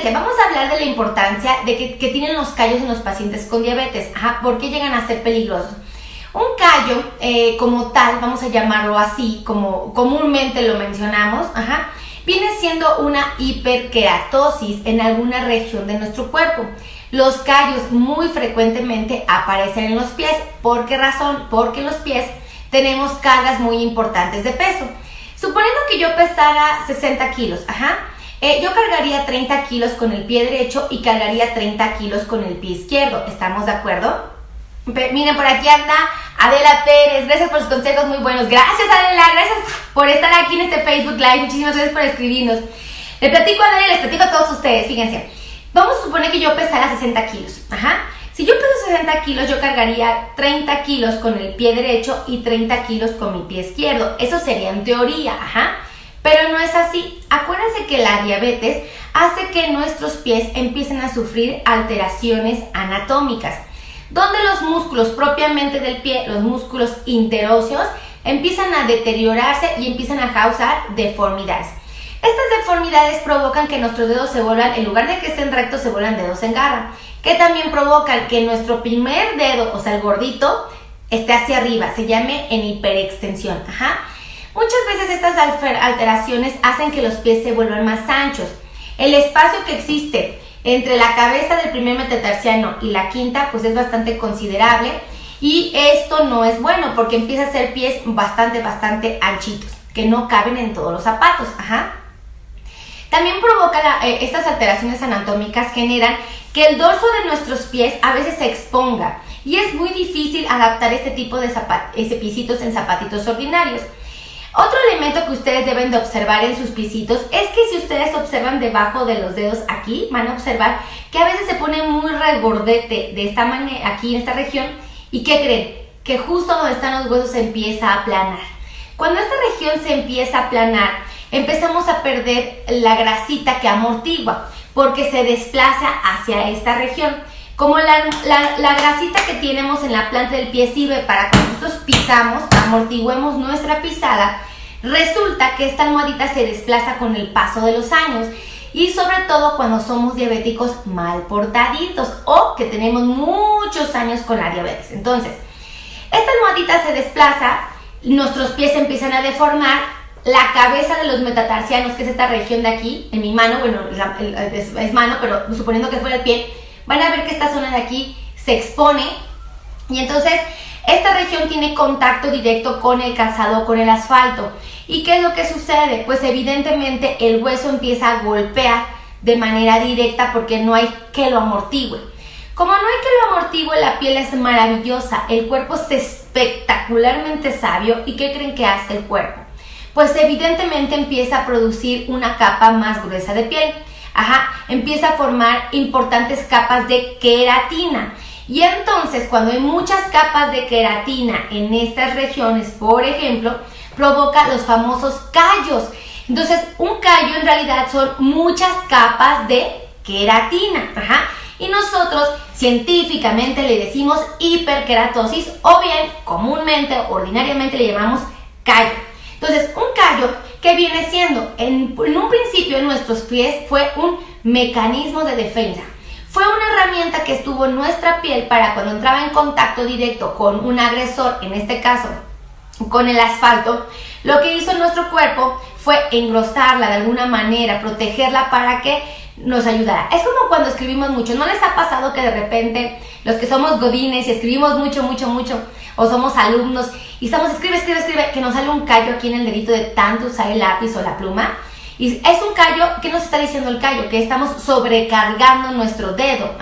fíjense, vamos a hablar de la importancia de que tienen los callos en los pacientes con diabetes. ¿Por qué llegan a ser peligrosos? Un callo, como tal, vamos a llamarlo así, como comúnmente lo mencionamos, viene siendo una hiperkeratosis en alguna región de nuestro cuerpo. Los callos muy frecuentemente aparecen en los pies. ¿Por qué razón? Porque en los pies tenemos cargas muy importantes de peso. Suponiendo que yo pesara 60 kilos, yo cargaría 30 kilos con el pie derecho y cargaría 30 kilos con el pie izquierdo. ¿Estamos de acuerdo? Miren, por aquí anda Adela Pérez. Gracias por sus consejos muy buenos. Gracias, Adela. Gracias por estar aquí en este Facebook Live. Muchísimas gracias por escribirnos. Les platico a Adela y les platico a todos ustedes. Fíjense, vamos a suponer que yo pesara 60 kilos. Si yo peso 60 kilos, yo cargaría 30 kilos con el pie derecho y 30 kilos con mi pie izquierdo. Eso sería en teoría, pero no es así. Acuérdense que la diabetes hace que nuestros pies empiecen a sufrir alteraciones anatómicas, donde los músculos propiamente del pie, los músculos interóseos, empiezan a deteriorarse y empiezan a causar deformidades. Estas deformidades provocan que nuestros dedos se vuelvan, en lugar de que estén rectos, se vuelvan dedos en garra, que también provocan que nuestro primer dedo, o sea el gordito, esté hacia arriba, se llame en hiperextensión. Muchas veces estas alteraciones hacen que los pies se vuelvan más anchos. El espacio que existe entre la cabeza del primer metatarsiano y la quinta pues es bastante considerable, y esto no es bueno porque empieza a ser pies bastante anchitos que no caben en todos los zapatos. También provoca estas alteraciones anatómicas generan que el dorso de nuestros pies a veces se exponga y es muy difícil adaptar este tipo de piecitos en zapatitos ordinarios. Otro elemento que ustedes deben de observar en sus piecitos es que si ustedes observan debajo de los dedos aquí, van a observar que a veces se pone muy regordete de esta manera, aquí en esta región, y ¿qué creen? Que justo donde están los huesos se empieza a aplanar. Cuando esta región se empieza a aplanar, empezamos a perder la grasita que amortigua, porque se desplaza hacia esta región. Como la grasita que tenemos en la planta del pie sirve para que nosotros pisamos, amortiguemos nuestra pisada, resulta que esta almohadita se desplaza con el paso de los años, y sobre todo cuando somos diabéticos mal portaditos o que tenemos muchos años con la diabetes. Entonces, esta almohadita se desplaza, nuestros pies se empiezan a deformar, la cabeza de los metatarsianos, que es esta región de aquí, en mi mano, bueno, es mano, pero suponiendo que fuera el pie, van a ver que esta zona de aquí se expone, y entonces esta región tiene contacto directo con el calzado, con el asfalto. ¿Y qué es lo que sucede? Pues evidentemente el hueso empieza a golpear de manera directa porque no hay que lo amortigue. Como no hay que lo amortigue, la piel es maravillosa, el cuerpo es espectacularmente sabio. ¿Y qué creen que hace el cuerpo? Pues evidentemente empieza a producir una capa más gruesa de piel. Empieza a formar importantes capas de queratina. Y entonces, cuando hay muchas capas de queratina en estas regiones, por ejemplo, provoca los famosos callos. Entonces, un callo en realidad son muchas capas de queratina. Y nosotros científicamente le decimos hiperkeratosis, o bien comúnmente, ordinariamente le llamamos callo. Entonces, un callo, ¿qué viene siendo? En un principio en nuestros pies fue un mecanismo de defensa. Fue una herramienta que estuvo en nuestra piel para cuando entraba en contacto directo con un agresor, en este caso con el asfalto, lo que hizo nuestro cuerpo fue engrosarla de alguna manera, protegerla para que nos ayudara. Es como cuando escribimos mucho. ¿No les ha pasado que de repente los que somos godines y escribimos mucho, o somos alumnos y estamos escribe, que nos sale un callo aquí en el dedito de tanto usar el lápiz o la pluma? Y es un callo. ¿Qué nos está diciendo el callo? Que estamos sobrecargando nuestro dedo.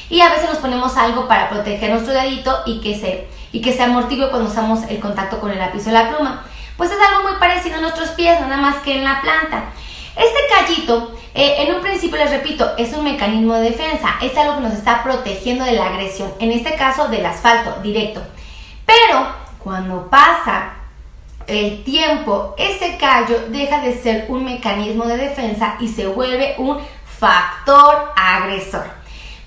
Y a veces nos ponemos algo para proteger nuestro dedito y que se amortigue cuando usamos el contacto con el lápiz o la pluma. Pues es algo muy parecido a nuestros pies, nada más que en la planta. Este callito, en un principio les repito, es un mecanismo de defensa, es algo que nos está protegiendo de la agresión, en este caso del asfalto directo. Pero cuando pasa el tiempo, ese callo deja de ser un mecanismo de defensa y se vuelve un factor agresor.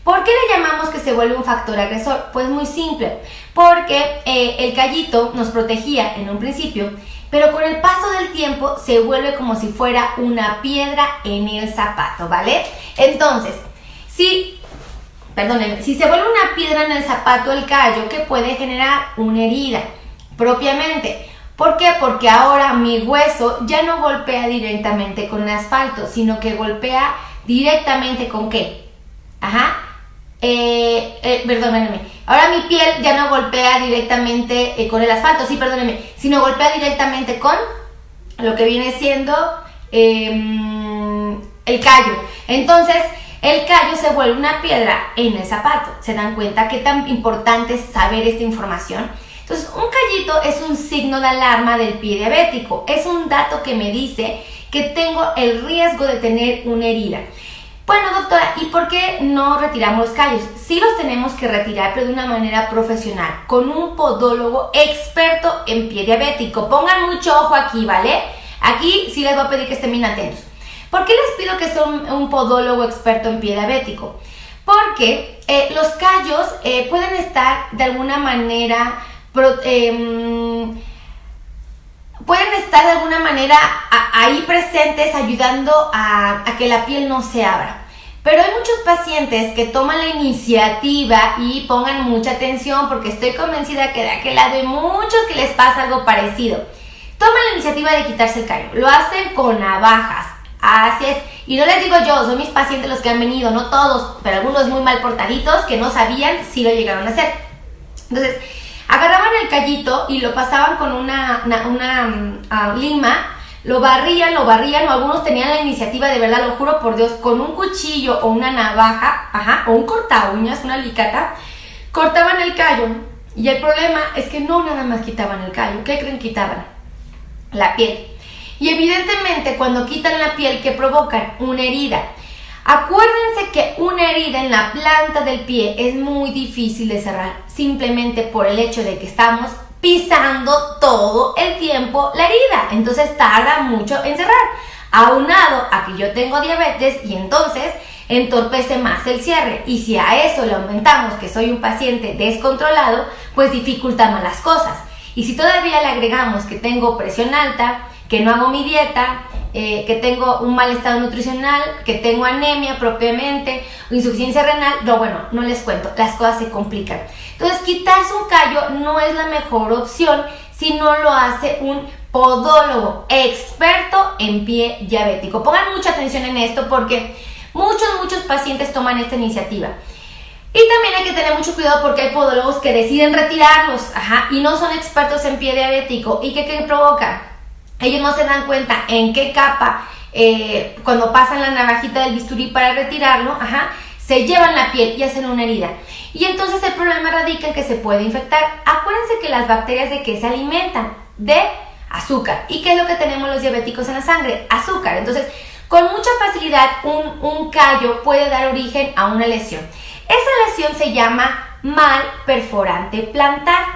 ¿Por qué le llamamos que se vuelve un factor agresor? Pues muy simple, porque el callito nos protegía en un principio, pero con el paso del tiempo se vuelve como si fuera una piedra en el zapato, ¿vale? Entonces, si se vuelve una piedra en el zapato el callo, ¿qué puede generar? Una herida, propiamente. ¿Por qué? Porque ahora mi hueso ya no golpea directamente con el asfalto, sino que golpea directamente ¿con qué? Perdónenme. Ahora mi piel ya no golpea directamente con el asfalto, sino golpea directamente con lo que viene siendo el callo. Entonces, el callo se vuelve una piedra en el zapato. ¿Se dan cuenta qué tan importante es saber esta información? Entonces, un callito es un signo de alarma del pie diabético. Es un dato que me dice que tengo el riesgo de tener una herida. Bueno, doctora, ¿y por qué no retiramos los callos? Sí los tenemos que retirar, pero de una manera profesional, con un podólogo experto en pie diabético. Pongan mucho ojo aquí, ¿vale? Aquí sí les voy a pedir que estén bien atentos. ¿Por qué les pido que sea un podólogo experto en pie diabético? Porque los callos pueden estar de alguna manera ahí presentes, ayudando a que la piel no se abra. Pero hay muchos pacientes que toman la iniciativa y pongan mucha atención, porque estoy convencida que de aquel lado hay muchos que les pasa algo parecido. Toman la iniciativa de quitarse el callo, lo hacen con navajas, así es. Y no les digo yo, son mis pacientes los que han venido, no todos, pero algunos muy mal portaditos que no sabían si lo llegaron a hacer. Entonces, agarraban el callito y lo pasaban con una lima, lo barrían, o algunos tenían la iniciativa, de verdad, lo juro por Dios, con un cuchillo o una navaja, o un corta uñas, una alicata, cortaban el callo. Y el problema es que no nada más quitaban el callo. ¿Qué creen que quitaban? La piel. Y evidentemente cuando quitan la piel, ¿qué provocan? Una herida. Acuérdense que una herida en la planta del pie es muy difícil de cerrar, simplemente por el hecho de que estamos pisando todo el tiempo la herida, entonces tarda mucho en cerrar, aunado a que yo tengo diabetes y entonces entorpece más el cierre, y si a eso le aumentamos que soy un paciente descontrolado, pues dificulta más las cosas. Y si todavía le agregamos que tengo presión alta, que no hago mi dieta, que tengo un mal estado nutricional, que tengo anemia propiamente, o insuficiencia renal, no les cuento, las cosas se complican. Entonces, quitarse un callo no es la mejor opción si no lo hace un podólogo experto en pie diabético. Pongan mucha atención en esto, porque muchos pacientes toman esta iniciativa. Y también hay que tener mucho cuidado, porque hay podólogos que deciden retirarlos, y no son expertos en pie diabético. ¿Y qué provoca? Ellos no se dan cuenta en qué capa, cuando pasan la navajita del bisturí para retirarlo, se llevan la piel y hacen una herida. Y entonces el problema radica en que se puede infectar. Acuérdense que las bacterias, ¿de qué se alimentan? De azúcar. ¿Y qué es lo que tenemos los diabéticos en la sangre? Azúcar. Entonces, con mucha facilidad, un callo puede dar origen a una lesión. Esa lesión se llama mal perforante plantar.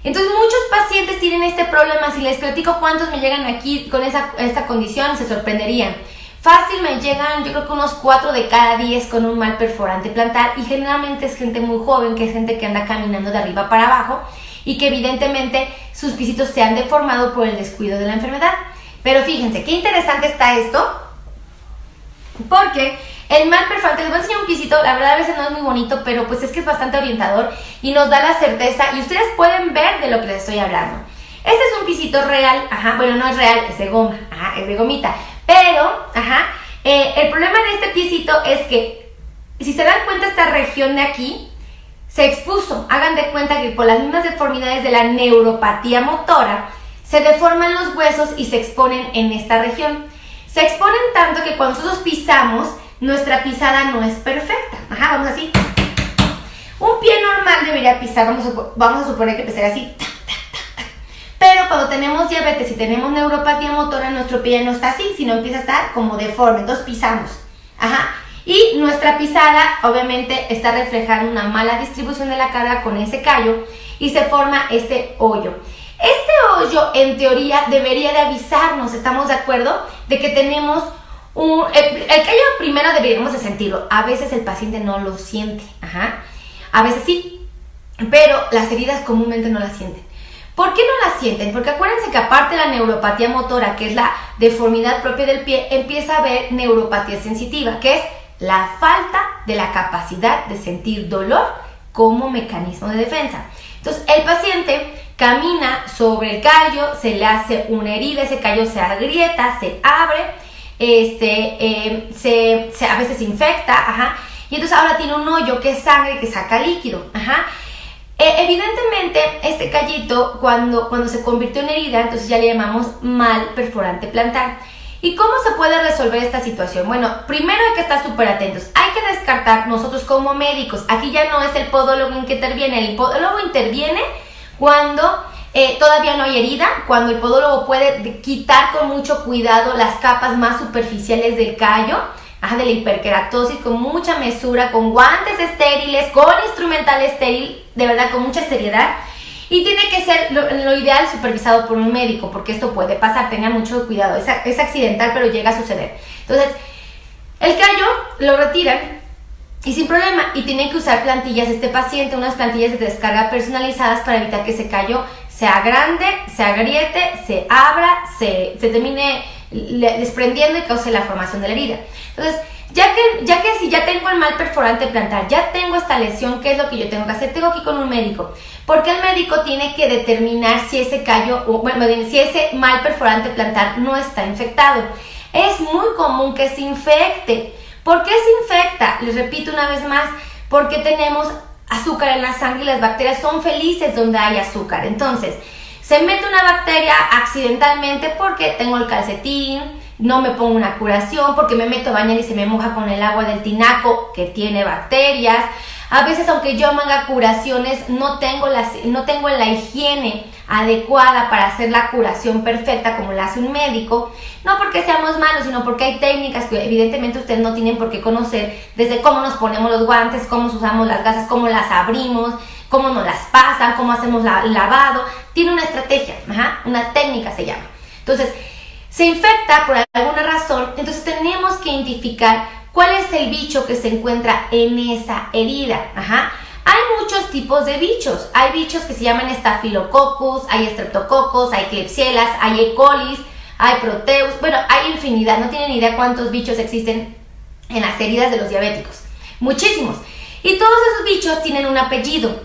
Entonces, muchos pacientes tienen este problema. Si les platico cuántos me llegan aquí con esta condición, se sorprenderían. Fácil me llegan, yo creo que unos 4 de cada 10 con un mal perforante plantar, y generalmente es gente muy joven, que es gente que anda caminando de arriba para abajo y que evidentemente sus pisitos se han deformado por el descuido de la enfermedad. Pero fíjense, qué interesante está esto, porque el mal perforante, les voy a enseñar un pisito, la verdad a veces no es muy bonito, pero pues es que es bastante orientador y nos da la certeza, y ustedes pueden ver de lo que les estoy hablando. Este es un pisito real, no es real, es de goma, es de gomita. Pero, el problema de este piecito es que, si se dan cuenta, esta región de aquí se expuso. Hagan de cuenta que por las mismas deformidades de la neuropatía motora, se deforman los huesos y se exponen en esta región. Se exponen tanto que cuando nosotros pisamos, nuestra pisada no es perfecta. Vamos así. Un pie normal debería pisar, vamos a suponer que pisara así. Pero cuando tenemos diabetes y tenemos neuropatía motora, nuestro pie no está así, sino empieza a estar como deforme. Entonces pisamos. Y nuestra pisada obviamente está reflejando una mala distribución de la carga con ese callo, y se forma este hoyo. Este hoyo, en teoría, debería de avisarnos, ¿estamos de acuerdo?, de que tenemos El callo primero deberíamos de sentirlo. A veces el paciente no lo siente. A veces sí, pero las heridas comúnmente no las sienten. ¿Por qué no las sienten? Porque acuérdense que aparte de la neuropatía motora, que es la deformidad propia del pie, empieza a haber neuropatía sensitiva, que es la falta de la capacidad de sentir dolor como mecanismo de defensa. Entonces, el paciente camina sobre el callo, se le hace una herida, ese callo se agrieta, se abre, a veces se infecta, y entonces ahora tiene un hoyo que es sangre que saca líquido, evidentemente este callito cuando se convirtió en herida, entonces ya le llamamos mal perforante plantar. ¿Y cómo se puede resolver esta situación? Bueno, primero hay que estar súper atentos. Hay que descartar nosotros como médicos. Aquí ya no es el podólogo que interviene. El podólogo interviene cuando todavía no hay herida, cuando el podólogo puede quitar con mucho cuidado las capas más superficiales del callo, de la hiperkeratosis, con mucha mesura, con guantes estériles, con instrumental estéril, de verdad con mucha seriedad. Y tiene que ser lo ideal supervisado por un médico, porque esto puede pasar, tengan mucho cuidado, es accidental pero llega a suceder. Entonces, el callo lo retiran y sin problema, y tienen que usar plantillas este paciente, unas plantillas de descarga personalizadas para evitar que ese callo se agrande, se agriete, se abra, se termine desprendiendo y cause la formación de la herida. Entonces, ya que si ya tengo el mal perforante plantar, ya tengo esta lesión, ¿qué es lo que yo tengo que hacer? Tengo que ir con un médico, porque el médico tiene que determinar si ese callo, si ese mal perforante plantar no está infectado. Es muy común que se infecte. ¿Por qué se infecta? Les repito una vez más, porque tenemos azúcar en la sangre y las bacterias son felices donde hay azúcar. Entonces, se mete una bacteria accidentalmente porque tengo el calcetín, no me pongo una curación, porque me meto a bañar y se me moja con el agua del tinaco que tiene bacterias. A veces, aunque yo me haga curaciones, no tengo la higiene adecuada para hacer la curación perfecta como la hace un médico. No porque seamos malos, sino porque hay técnicas que evidentemente ustedes no tienen por qué conocer, desde cómo nos ponemos los guantes, cómo usamos las gasas, cómo las abrimos, cómo nos las pasan, cómo hacemos el lavado. Tiene una estrategia, una técnica se llama. Entonces, se infecta por alguna razón, entonces tenemos que identificar cuál es el bicho que se encuentra en esa herida. Hay muchos tipos de bichos. Hay bichos que se llaman Staphylococcus, hay Streptococcus, hay Klebsiella, hay E. coli, hay Proteus. Bueno, hay infinidad. No tienen idea cuántos bichos existen en las heridas de los diabéticos. Muchísimos. Y todos esos bichos tienen un apellido.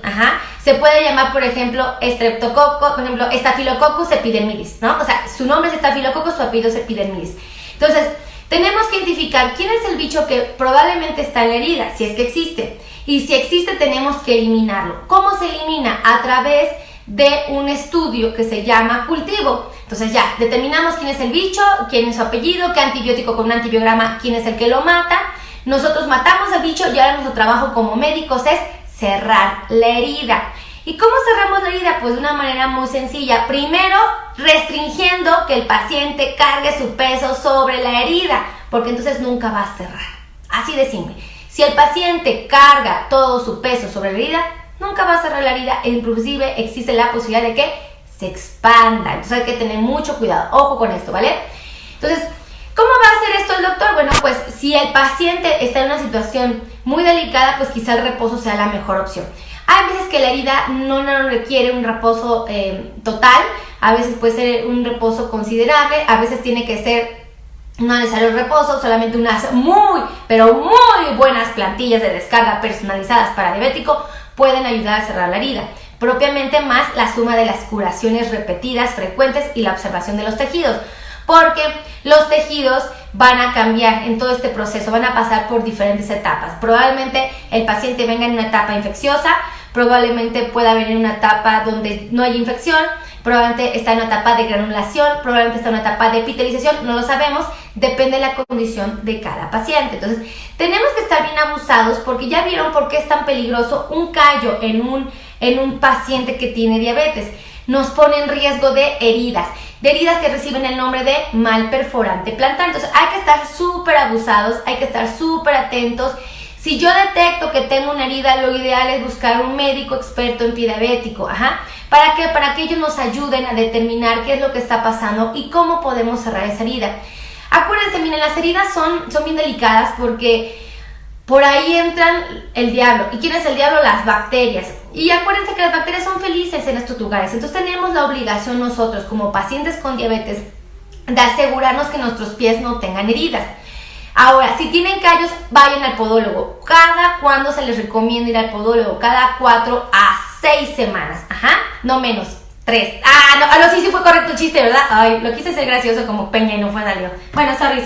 Se puede llamar, por ejemplo, Streptococcus, por ejemplo, Staphylococcus epidermidis, ¿no? O sea, su nombre es Staphylococcus, su apellido es epidermidis. Entonces, tenemos que identificar quién es el bicho que probablemente está en la herida, si es que existe. Y si existe, tenemos que eliminarlo. ¿Cómo se elimina? A través de un estudio que se llama cultivo. Entonces ya determinamos quién es el bicho, quién es su apellido, qué antibiótico con un antibiograma, quién es el que lo mata. Nosotros matamos al bicho y ahora nuestro trabajo como médicos es cerrar la herida. ¿Y cómo cerramos la herida? Pues de una manera muy sencilla. Primero, restringiendo que el paciente cargue su peso sobre la herida, porque entonces nunca va a cerrar. Así de simple. Si el paciente carga todo su peso sobre la herida, nunca va a cerrar la herida, e inclusive existe la posibilidad de que se expanda. Entonces hay que tener mucho cuidado. Ojo con esto, ¿vale? Entonces, ¿cómo va a hacer esto el doctor? Bueno, pues si el paciente está en una situación muy delicada, pues quizá el reposo sea la mejor opción. Hay veces que la herida no requiere un reposo total, a veces puede ser un reposo considerable, a veces tiene que ser no necesario el reposo, solamente unas pero muy buenas plantillas de descarga personalizadas para diabético pueden ayudar a cerrar la herida. Propiamente más la suma de las curaciones repetidas, frecuentes y la observación de los tejidos, porque los tejidos van a cambiar en todo este proceso, van a pasar por diferentes etapas. Probablemente el paciente venga en una etapa infecciosa, probablemente pueda venir en una etapa donde no hay infección, probablemente está en una etapa de granulación, probablemente está en una etapa de epitelización, no lo sabemos, depende de la condición de cada paciente. Entonces, tenemos que estar bien abusados porque ya vieron por qué es tan peligroso un callo en un paciente que tiene diabetes. Nos pone en riesgo de heridas que reciben el nombre de mal perforante plantar. Entonces, hay que estar súper abusados, hay que estar súper atentos. Si yo detecto que tengo una herida, lo ideal es buscar un médico experto en pie diabético. ¿Para qué? Para que ellos nos ayuden a determinar qué es lo que está pasando y cómo podemos cerrar esa herida. Acuérdense, miren, las heridas son bien delicadas porque por ahí entran el diablo. ¿Y quién es el diablo? Las bacterias. Y acuérdense que las bacterias son felices en estos lugares. Entonces tenemos la obligación nosotros, como pacientes con diabetes, de asegurarnos que nuestros pies no tengan heridas. Ahora, si tienen callos, vayan al podólogo. ¿Cada cuándo se les recomienda ir al podólogo? Cada 4 a 6 semanas. Ajá, no menos. 3. No, sí fue correcto el chiste, ¿verdad? Ay, lo quise ser gracioso como Peña y no fue salió. Bueno, sorry.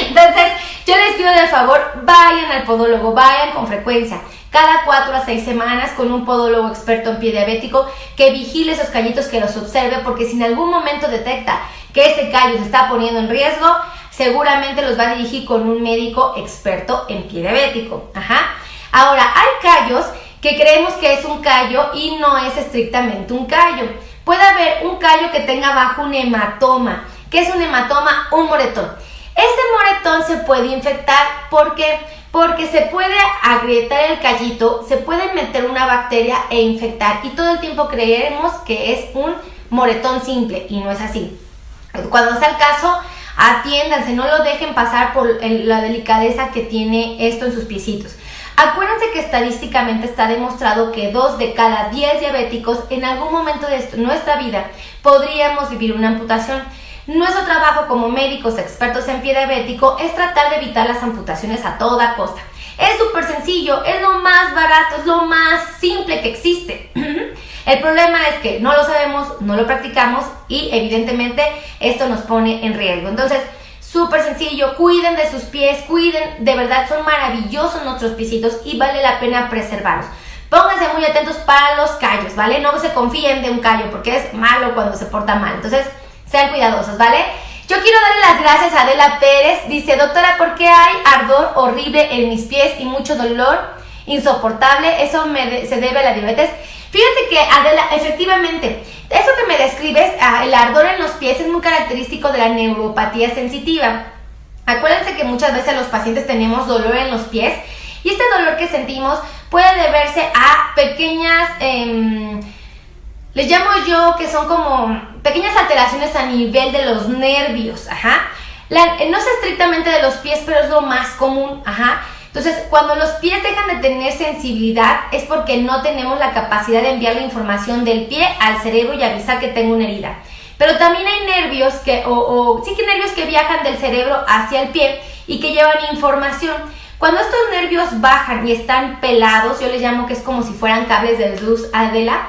Entonces, yo les pido de favor, vayan al podólogo, vayan con frecuencia. Cada 4 a 6 semanas con un podólogo experto en pie diabético que vigile esos callitos, que los observe, porque si en algún momento detecta que ese callo se está poniendo en riesgo, seguramente los va a dirigir con un médico experto en pie diabético. Ajá. Ahora, hay callos que creemos que es un callo y no es estrictamente un callo. Puede haber un callo que tenga abajo un hematoma. ¿Qué es un hematoma? Un moretón. Ese moretón se puede infectar. ¿Por qué? Porque se puede agrietar el callito, se puede meter una bacteria e infectar. Y todo el tiempo creemos que es un moretón simple y no es así. Cuando sea el caso, atiéndanse, no lo dejen pasar por la delicadeza que tiene esto en sus piecitos. Acuérdense que estadísticamente está demostrado que 2 de cada 10 diabéticos en algún momento de nuestra vida podríamos vivir una amputación. Nuestro trabajo como médicos expertos en pie diabético es tratar de evitar las amputaciones a toda costa. Es súper sencillo, es lo más barato, es lo más simple que existe. El problema es que no lo sabemos, no lo practicamos y evidentemente esto nos pone en riesgo. Entonces, súper sencillo, cuiden de sus pies, cuiden, de verdad son maravillosos nuestros piecitos y vale la pena preservarlos. Pónganse muy atentos para los callos, ¿vale? No se confíen de un callo porque es malo cuando se porta mal. Entonces, sean cuidadosos, ¿vale? Yo quiero darle las gracias a Adela Pérez. Dice, doctora, ¿por qué hay ardor horrible en mis pies y mucho dolor insoportable? Eso se debe a la diabetes. Fíjate que, Adela, efectivamente, eso que me describes, el ardor en los pies, es muy característico de la neuropatía sensitiva. Acuérdense que muchas veces los pacientes tenemos dolor en los pies y este dolor que sentimos puede deberse a pequeñas, les llamo yo que son como pequeñas alteraciones a nivel de los nervios, ajá. No es estrictamente de los pies, pero es lo más común, ajá. Entonces, cuando los pies dejan de tener sensibilidad es porque no tenemos la capacidad de enviar la información del pie al cerebro y avisar que tengo una herida. Pero también hay nervios nervios que viajan del cerebro hacia el pie y que llevan información. Cuando estos nervios bajan y están pelados, yo les llamo que es como si fueran cables de luz, Adela.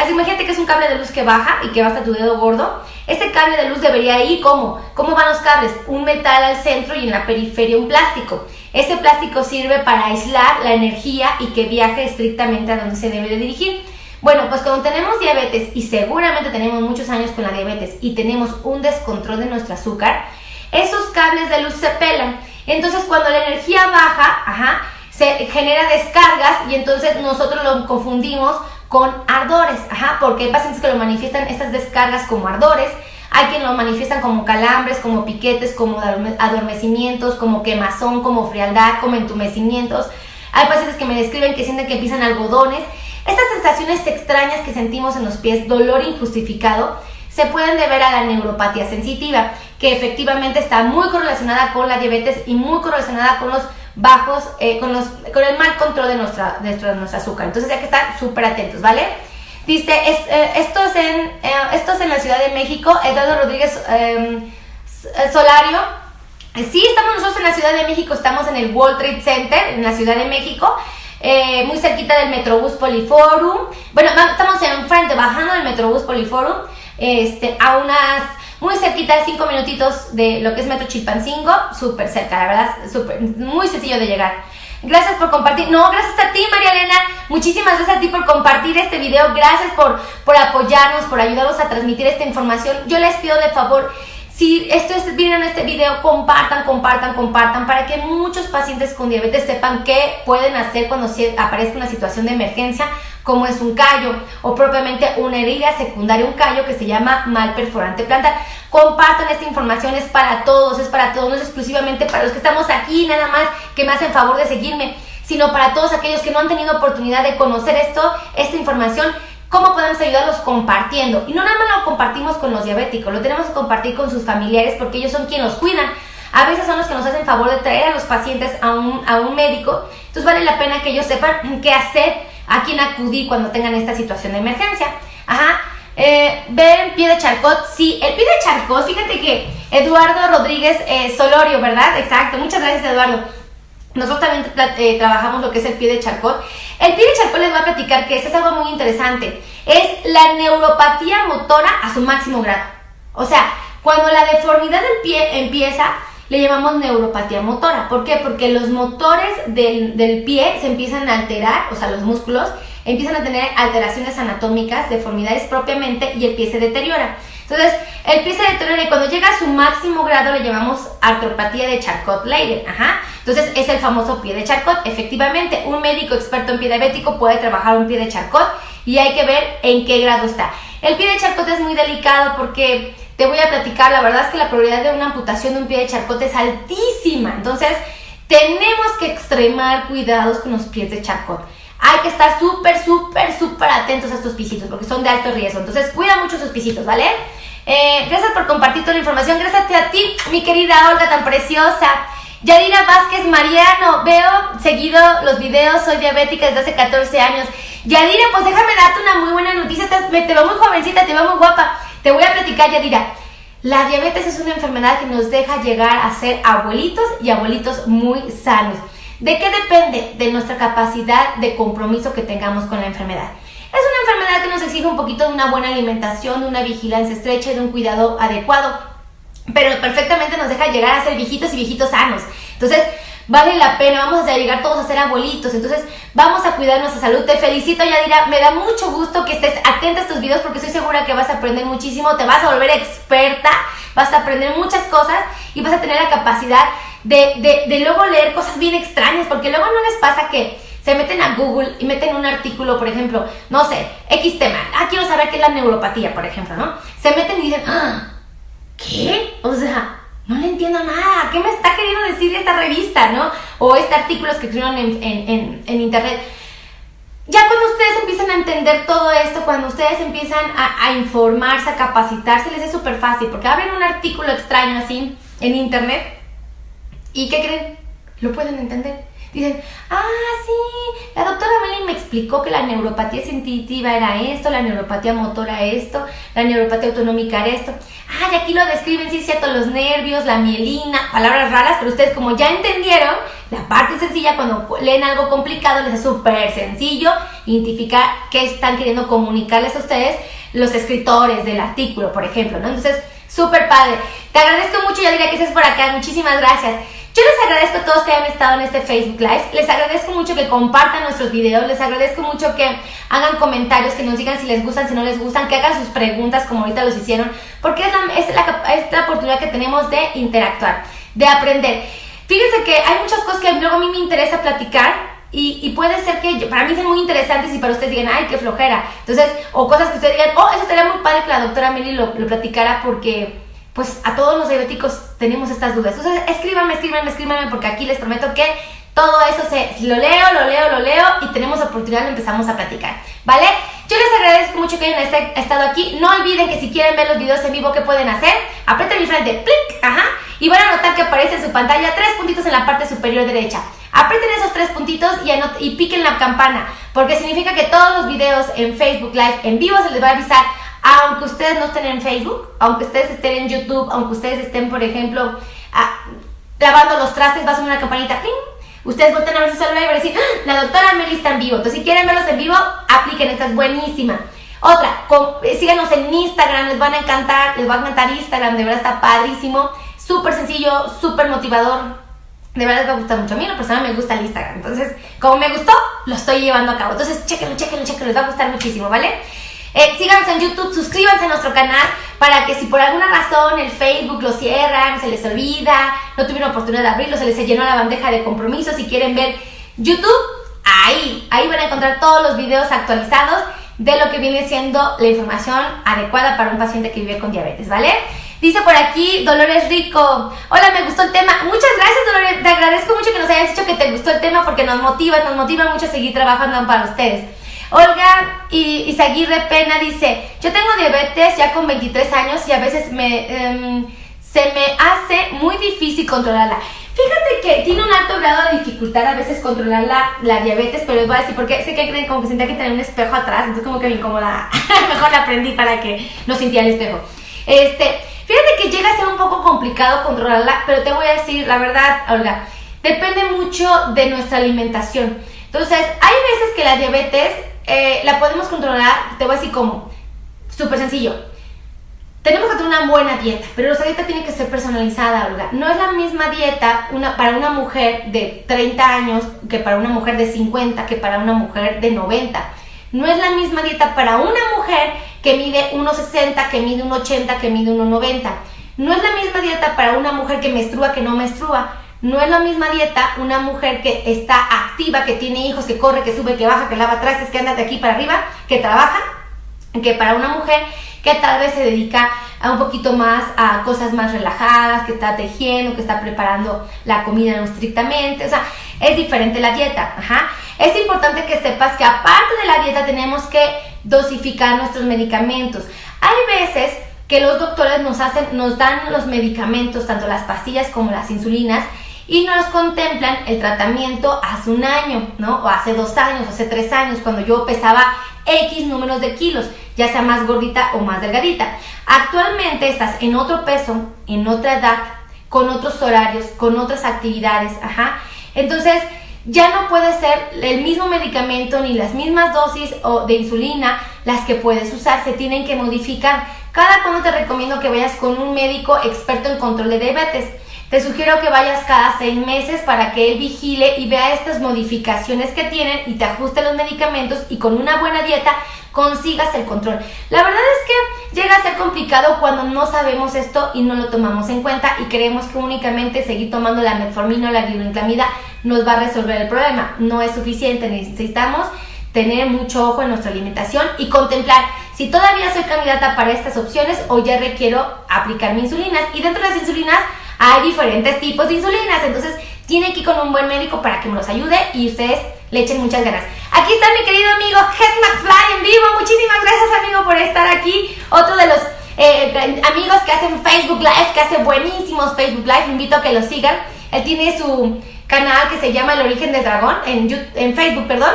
Así imagínate que es un cable de luz que baja y que va hasta tu dedo gordo. Ese cable de luz debería ir ¿cómo van los cables? Un metal al centro y en la periferia un plástico. Ese plástico sirve para aislar la energía y que viaje estrictamente a donde se debe de dirigir. Bueno, pues cuando tenemos diabetes y seguramente tenemos muchos años con la diabetes y tenemos un descontrol de nuestro azúcar, esos cables de luz se pelan. Entonces cuando la energía baja, se genera descargas y entonces nosotros lo confundimos con ardores, porque hay pacientes que lo manifiestan estas descargas como ardores, hay quienes lo manifiestan como calambres, como piquetes, como adormecimientos, como quemazón, como frialdad, como entumecimientos. Hay pacientes que me describen que sienten que empiezan algodones. Estas sensaciones extrañas que sentimos en los pies, dolor injustificado, se pueden deber a la neuropatía sensitiva, que efectivamente está muy correlacionada con la diabetes y muy correlacionada con los bajos, con el mal control de nuestro azúcar. Entonces hay que estar súper atentos, ¿vale? Dice, esto es en la Ciudad de México. Eduardo Rodríguez Solario. Sí, estamos nosotros en la Ciudad de México, estamos en el World Trade Center, en la Ciudad de México, muy cerquita del Metrobús Poliforum. Bueno, estamos enfrente, bajando del Metrobús Poliforum, a unas, muy cerquita, 5 minutitos de lo que es Metro Chilpancingo, súper cerca, la verdad, muy sencillo de llegar. Gracias por compartir. No, gracias a ti, María Elena. Muchísimas gracias a ti por compartir este video. Gracias por apoyarnos, por ayudarnos a transmitir esta información. Yo les pido de favor, si vieron este video, compartan para que muchos pacientes con diabetes sepan qué pueden hacer cuando aparezca una situación de emergencia, como es un callo o propiamente una herida secundaria, un callo que se llama mal perforante plantar. Compartan esta información, es para todos, no es exclusivamente para los que estamos aquí, nada más que me hacen favor de seguirme, sino para todos aquellos que no han tenido oportunidad de conocer esta información ¿Cómo podemos ayudarlos? Compartiendo. Y no nada más lo compartimos con los diabéticos, lo tenemos que compartir con sus familiares porque ellos son quienes los cuidan. A veces son los que nos hacen favor de traer a los pacientes a un médico. Entonces vale la pena que ellos sepan qué hacer, a quién acudir cuando tengan esta situación de emergencia. Ajá. Ver pie de charcot. Sí, el pie de charcot, fíjate que Eduardo Rodríguez Solorio, ¿verdad? Exacto, muchas gracias, Eduardo. Nosotros también trabajamos lo que es el pie de charcot. El pie de charcot les voy a platicar que es algo muy interesante. Es la neuropatía motora a su máximo grado. O sea, cuando la deformidad del pie empieza, le llamamos neuropatía motora. ¿Por qué? Porque los motores del pie se empiezan a alterar, o sea, los músculos empiezan a tener alteraciones anatómicas, deformidades propiamente, y el pie se deteriora. Entonces, el pie se deteriora y cuando llega a su máximo grado le llamamos artropatía de Charcot-Leyden. Ajá. Entonces, es el famoso pie de Charcot. Efectivamente, un médico experto en pie diabético puede trabajar un pie de Charcot y hay que ver en qué grado está. El pie de Charcot es muy delicado porque te voy a platicar, la verdad es que la probabilidad de una amputación de un pie de Charcot es altísima. Entonces, tenemos que extremar cuidados con los pies de Charcot. Hay que estar súper atentos a estos pisitos porque son de alto riesgo. Entonces, cuida mucho sus pisitos, ¿vale? Gracias por compartir toda la información. Gracias a ti, mi querida Olga, tan preciosa. Yadira Vázquez Mariano, veo seguido los videos, soy diabética desde hace 14 años. Yadira, pues déjame darte una muy buena noticia. Te veo muy jovencita, te veo muy guapa. Te voy a platicar, Yadira. La diabetes es una enfermedad que nos deja llegar a ser abuelitos y abuelitos muy sanos. ¿De qué depende? De nuestra capacidad de compromiso que tengamos con la enfermedad. Es una enfermedad que nos exige un poquito de una buena alimentación, de una vigilancia estrecha y de un cuidado adecuado, pero perfectamente nos deja llegar a ser viejitos y viejitos sanos. Entonces, vale la pena, vamos a llegar todos a ser abuelitos, entonces vamos a cuidar nuestra salud. Te felicito, Yadira, me da mucho gusto que estés atenta a estos videos porque estoy segura que vas a aprender muchísimo, te vas a volver experta, vas a aprender muchas cosas y vas a tener la capacidad de luego leer cosas bien extrañas, porque luego no les pasa que se meten a Google y meten un artículo, por ejemplo, no sé, X tema, quiero saber qué es la neuropatía, por ejemplo, ¿no? Se meten y dicen, ¿qué? O sea, no le entiendo nada, ¿qué me está queriendo decir esta revista, no? O este artículo que escribieron en internet. Ya cuando ustedes empiezan a entender todo esto, cuando ustedes empiezan a informarse, a capacitarse, les es súper fácil, porque abren un artículo extraño así en internet. ¿Y qué creen? Lo pueden entender. Dicen, sí, la doctora Meli me explicó que la neuropatía sensitiva era esto, la neuropatía motora esto, la neuropatía autonómica era esto. Y aquí lo describen, sí es cierto, los nervios, la mielina, palabras raras, pero ustedes como ya entendieron, la parte sencilla, cuando leen algo complicado, les es súper sencillo identificar qué están queriendo comunicarles a ustedes los escritores del artículo, por ejemplo, ¿no? Entonces, súper padre. Te agradezco mucho, Yadira, que estés por acá. Muchísimas gracias. Yo les agradezco a todos que hayan estado en este Facebook Live, les agradezco mucho que compartan nuestros videos, les agradezco mucho que hagan comentarios, que nos digan si les gustan, si no les gustan, que hagan sus preguntas como ahorita los hicieron, porque es la oportunidad que tenemos de interactuar, de aprender. Fíjense que hay muchas cosas que luego a mí me interesa platicar y puede ser que para mí sean muy interesantes y para ustedes digan, ¡ay, qué flojera! Entonces, o cosas que ustedes digan, eso estaría muy padre que la doctora Meli lo platicara porque pues a todos los diabéticos tenemos estas dudas. Entonces, escríbanme, porque aquí les prometo que todo eso lo leo y tenemos oportunidad y empezamos a platicar, ¿vale? Yo les agradezco mucho que hayan estado aquí. No olviden que si quieren ver los videos en vivo, ¿qué pueden hacer? Aprieten mi frente, ¡plink! Y van a notar que aparece en su pantalla 3 puntitos en la parte superior derecha. Aprieten esos 3 puntitos y piquen la campana, porque significa que todos los videos en Facebook Live en vivo se les va a avisar. Aunque ustedes no estén en Facebook, aunque ustedes estén en YouTube, aunque ustedes estén, por ejemplo, lavando los trastes, va a sonar una campanita, ¡ping! Ustedes voltean a ver su celular y van a decir, la doctora Meli está en vivo. Entonces, si quieren verlos en vivo, apliquen, esta es buenísima. Otra, síganos en Instagram, les va a encantar Instagram, de verdad está padrísimo, súper sencillo, súper motivador. De verdad les va a gustar mucho. A mí en lo personal me gusta el Instagram, entonces, como me gustó, lo estoy llevando a cabo. Entonces, chéquenlo, les va a gustar muchísimo, ¿vale? Síganos en YouTube, suscríbanse a nuestro canal para que si por alguna razón el Facebook lo cierran, se les olvida, no tuvieron oportunidad de abrirlo, se les llenó la bandeja de compromisos, si quieren ver YouTube, ahí van a encontrar todos los videos actualizados de lo que viene siendo la información adecuada para un paciente que vive con diabetes, ¿vale? Dice por aquí Dolores Rico, hola, me gustó el tema. Muchas gracias, Dolores, te agradezco mucho que nos hayas dicho que te gustó el tema porque nos motiva mucho a seguir trabajando para ustedes. Olga Izaguirre Pena dice, yo tengo diabetes ya con 23 años y a veces se me hace muy difícil controlarla. Fíjate que tiene un alto grado de dificultad a veces controlar la diabetes, pero les voy a decir porque sé que creen como que sentía que tenía un espejo atrás, entonces como que me incomoda. Mejor la aprendí para que no sintiera el espejo. Fíjate que llega a ser un poco complicado controlarla, pero te voy a decir la verdad, Olga, depende mucho de nuestra alimentación. Entonces, hay veces que la diabetes la podemos controlar, te voy a decir cómo, súper sencillo. Tenemos que tener una buena dieta, pero esa dieta tiene que ser personalizada, Olga. No es la misma dieta para una mujer de 30 años que para una mujer de 50, que para una mujer de 90. No es la misma dieta para una mujer que mide 1,60, que mide 1,80, que mide 1,90. No es la misma dieta para una mujer que menstrua, que no menstrua. No es la misma dieta una mujer que está activa, que tiene hijos, que corre, que sube, que baja, que lava trastes, que anda de aquí para arriba, que trabaja, que para una mujer que tal vez se dedica a un poquito más a cosas más relajadas, que está tejiendo, que está preparando la comida no estrictamente. O sea, es diferente la dieta. Es importante que sepas que aparte de la dieta tenemos que dosificar nuestros medicamentos. Hay veces que los doctores nos dan los medicamentos, tanto las pastillas como las insulinas, y nos contemplan el tratamiento hace un año, ¿no? O hace 2 años, hace 3 años, cuando yo pesaba X números de kilos, ya sea más gordita o más delgadita. Actualmente estás en otro peso, en otra edad, con otros horarios, con otras actividades, Entonces, ya no puede ser el mismo medicamento ni las mismas dosis de insulina las que puedes usar, se tienen que modificar. Cada cuando te recomiendo que vayas con un médico experto en control de diabetes. Te sugiero que vayas cada 6 meses para que él vigile y vea estas modificaciones que tienen y te ajuste los medicamentos y con una buena dieta consigas el control. La verdad es que llega a ser complicado cuando no sabemos esto y no lo tomamos en cuenta y creemos que únicamente seguir tomando la metformina o la glibenclamida nos va a resolver el problema. No es suficiente, necesitamos tener mucho ojo en nuestra alimentación y contemplar si todavía soy candidata para estas opciones o ya requiero aplicar mis insulinas. Y dentro de las insulinas hay diferentes tipos de insulinas, entonces tienen que ir con un buen médico para que me los ayude y ustedes le echen muchas ganas. Aquí está mi querido amigo Head McFly en vivo. Muchísimas gracias, amigo, por estar aquí. Otro de los amigos que hacen Facebook Live, que hace buenísimos Facebook Live, invito a que lo sigan. Él tiene su canal que se llama El Origen del Dragón en Facebook, perdón.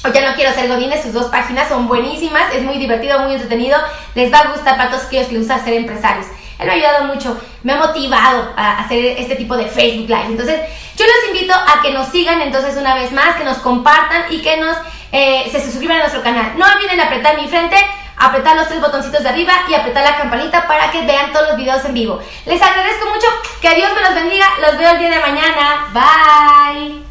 O Ya No Quiero Ser Godines, sus 2 páginas son buenísimas, es muy divertido, muy entretenido, les va a gustar para todos aquellos que les gusta ser empresarios. Él me ha ayudado mucho, me ha motivado a hacer este tipo de Facebook Live. Entonces, yo los invito a que nos sigan entonces una vez más, que nos compartan y que se suscriban a nuestro canal. No olviden apretar mi frente, apretar los 3 botoncitos de arriba y apretar la campanita para que vean todos los videos en vivo. Les agradezco mucho, que Dios me los bendiga, los veo el día de mañana. Bye.